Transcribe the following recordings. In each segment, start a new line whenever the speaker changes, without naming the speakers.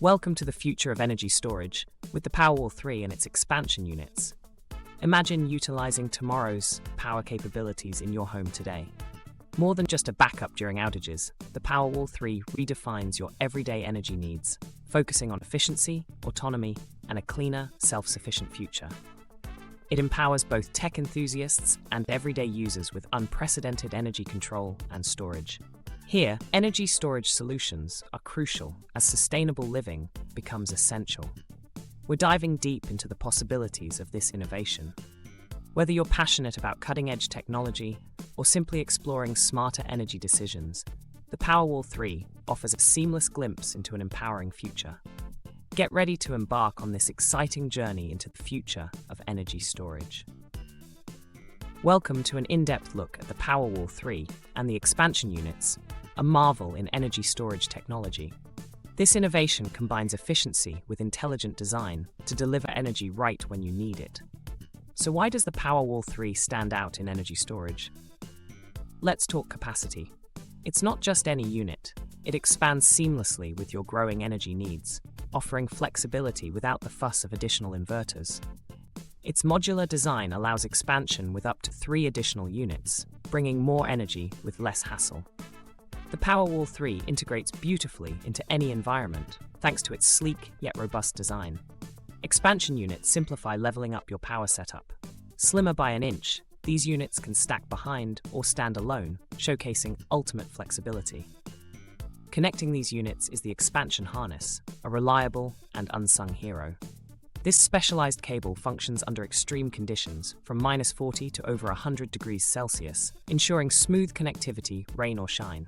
Welcome to the future of energy storage with the Powerwall 3 and its expansion units. Imagine utilizing tomorrow's power capabilities in your home today. More than just a backup during outages, the Powerwall 3 redefines your everyday energy needs, focusing on efficiency, autonomy, and a cleaner, self-sufficient future. It empowers both tech enthusiasts and everyday users with unprecedented energy control and storage. Here, energy storage solutions are crucial as sustainable living becomes essential. We're diving deep into the possibilities of this innovation. Whether you're passionate about cutting-edge technology or simply exploring smarter energy decisions, the Powerwall 3 offers a seamless glimpse into an empowering future. Get ready to embark on this exciting journey into the future of energy storage. Welcome to an in-depth look at the Powerwall 3 and the expansion units, a marvel in energy storage technology. This innovation combines efficiency with intelligent design to deliver energy right when you need it. So why does the Powerwall 3 stand out in energy storage? Let's talk capacity. It's not just any unit. It expands seamlessly with your growing energy needs, offering flexibility without the fuss of additional inverters. Its modular design allows expansion with up to 3 additional units, bringing more energy with less hassle. The Powerwall 3 integrates beautifully into any environment, thanks to its sleek yet robust design. Expansion units simplify leveling up your power setup. Slimmer by an inch, these units can stack behind or stand alone, showcasing ultimate flexibility. Connecting these units is the expansion harness, a reliable and unsung hero. This specialized cable functions under extreme conditions, from -40 to over 100 degrees Celsius, ensuring smooth connectivity, rain or shine.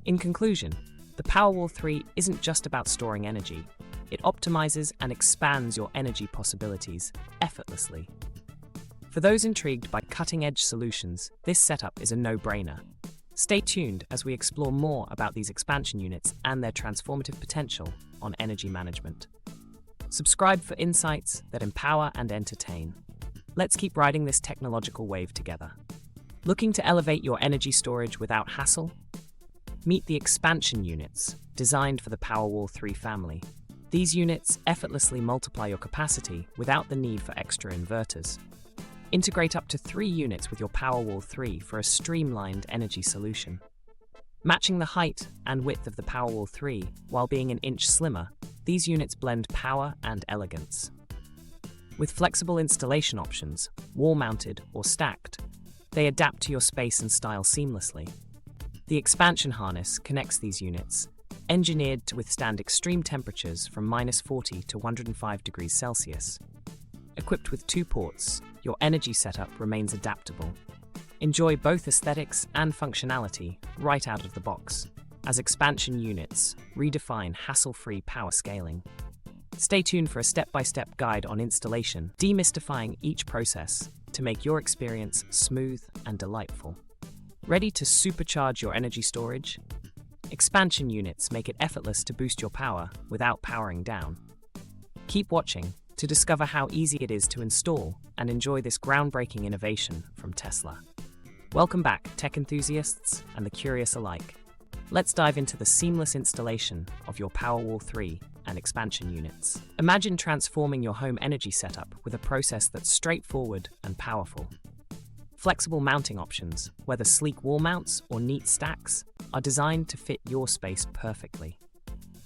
In conclusion, the Powerwall 3 isn't just about storing energy. It optimizes and expands your energy possibilities effortlessly. For those intrigued by cutting-edge solutions, this setup is a no-brainer. Stay tuned as we explore more about these expansion units and their transformative potential on energy management. Subscribe for insights that empower and entertain. Let's keep riding this technological wave together. Looking to elevate your energy storage without hassle? Meet the expansion units, designed for the Powerwall 3 family. These units effortlessly multiply your capacity without the need for extra inverters. Integrate up to 3 units with your Powerwall 3 for a streamlined energy solution. Matching the height and width of the Powerwall 3 while being an inch slimmer, these units blend power and elegance. With flexible installation options, wall-mounted or stacked, they adapt to your space and style seamlessly. The expansion harness connects these units, engineered to withstand extreme temperatures from -40 to 105 degrees Celsius. Equipped with 2 ports, your energy setup remains adaptable. Enjoy both aesthetics and functionality right out of the box, as expansion units redefine hassle-free power scaling. Stay tuned for a step-by-step guide on installation, demystifying each process to make your experience smooth and delightful. Ready to supercharge your energy storage? Expansion units make it effortless to boost your power without powering down. Keep watching to discover how easy it is to install and enjoy this groundbreaking innovation from Tesla. Welcome back, tech enthusiasts and the curious alike. Let's dive into the seamless installation of your Powerwall 3 and expansion units. Imagine transforming your home energy setup with a process that's straightforward and powerful. Flexible mounting options, whether sleek wall mounts or neat stacks, are designed to fit your space perfectly.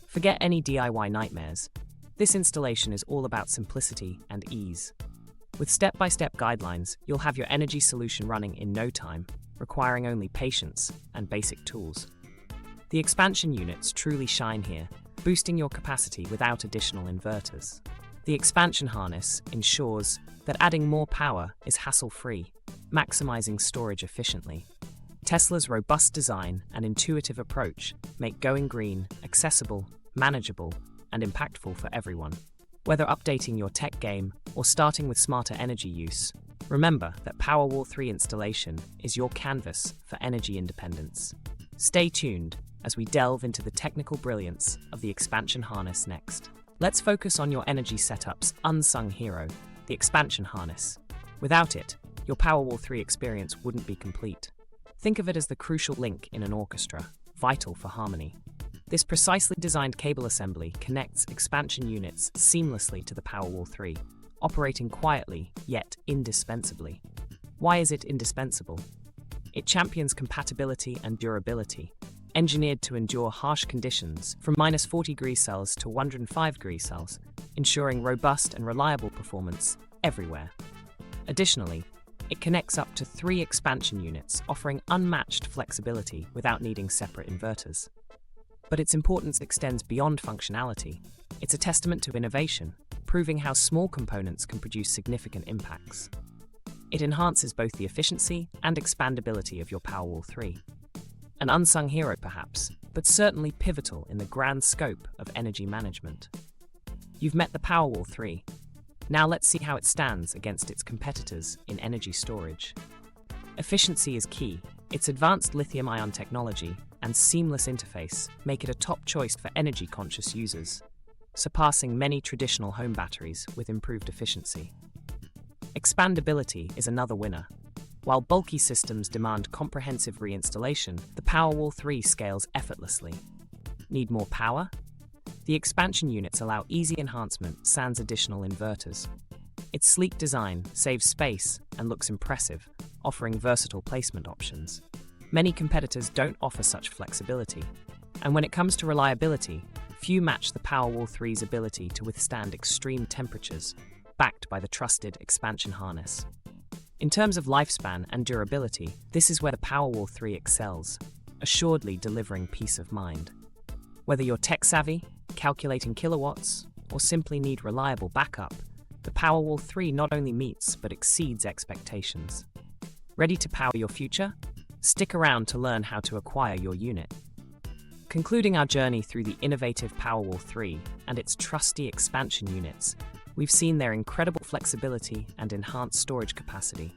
Forget any DIY nightmares. This installation is all about simplicity and ease. With step-by-step guidelines, you'll have your energy solution running in no time, requiring only patience and basic tools. The expansion units truly shine here, boosting your capacity without additional inverters. The expansion harness ensures that adding more power is hassle-free, maximizing storage efficiently. Tesla's robust design and intuitive approach make going green accessible, manageable, and impactful for everyone. Whether updating your tech game or starting with smarter energy use, remember that Powerwall 3 installation is your canvas for energy independence. Stay tuned as we delve into the technical brilliance of the expansion harness next. Let's focus on your energy setup's unsung hero, the expansion harness. Without it, your Powerwall 3 experience wouldn't be complete. Think of it as the crucial link in an orchestra, vital for harmony. This precisely designed cable assembly connects expansion units seamlessly to the Powerwall 3, operating quietly, yet indispensably. Why is it indispensable? It champions compatibility and durability, engineered to endure harsh conditions from -40°C to 105°C, ensuring robust and reliable performance everywhere. Additionally, it connects up to 3 expansion units, offering unmatched flexibility without needing separate inverters. But its importance extends beyond functionality. It's a testament to innovation, proving how small components can produce significant impacts. It enhances both the efficiency and expandability of your Powerwall 3. An unsung hero perhaps, but certainly pivotal in the grand scope of energy management. You've met the Powerwall 3. Now let's see how it stands against its competitors in energy storage. Efficiency is key. Its advanced lithium-ion technology and seamless interface make it a top choice for energy-conscious users, surpassing many traditional home batteries with improved efficiency. Expandability is another winner. While bulky systems demand comprehensive reinstallation, the Powerwall 3 scales effortlessly. Need more power? The expansion units allow easy enhancement sans additional inverters. Its sleek design saves space and looks impressive, offering versatile placement options. Many competitors don't offer such flexibility. And when it comes to reliability, few match the Powerwall 3's ability to withstand extreme temperatures, backed by the trusted expansion harness. In terms of lifespan and durability, this is where the Powerwall 3 excels, assuredly delivering peace of mind. Whether you're tech-savvy, calculating kilowatts, or simply need reliable backup, the Powerwall 3 not only meets but exceeds expectations. Ready to power your future? Stick around to learn how to acquire your unit. Concluding our journey through the innovative Powerwall 3 and its trusty expansion units, we've seen their incredible flexibility and enhanced storage capacity.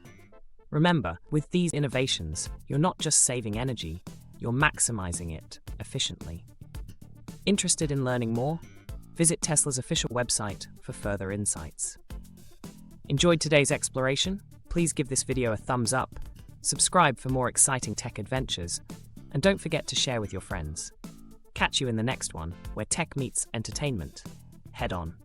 Remember, with these innovations, you're not just saving energy, you're maximizing it efficiently. Interested in learning more? Visit Tesla's official website for further insights. Enjoyed today's exploration? Please give this video a thumbs up, subscribe for more exciting tech adventures, and don't forget to share with your friends. Catch you in the next one, where tech meets entertainment. Head on.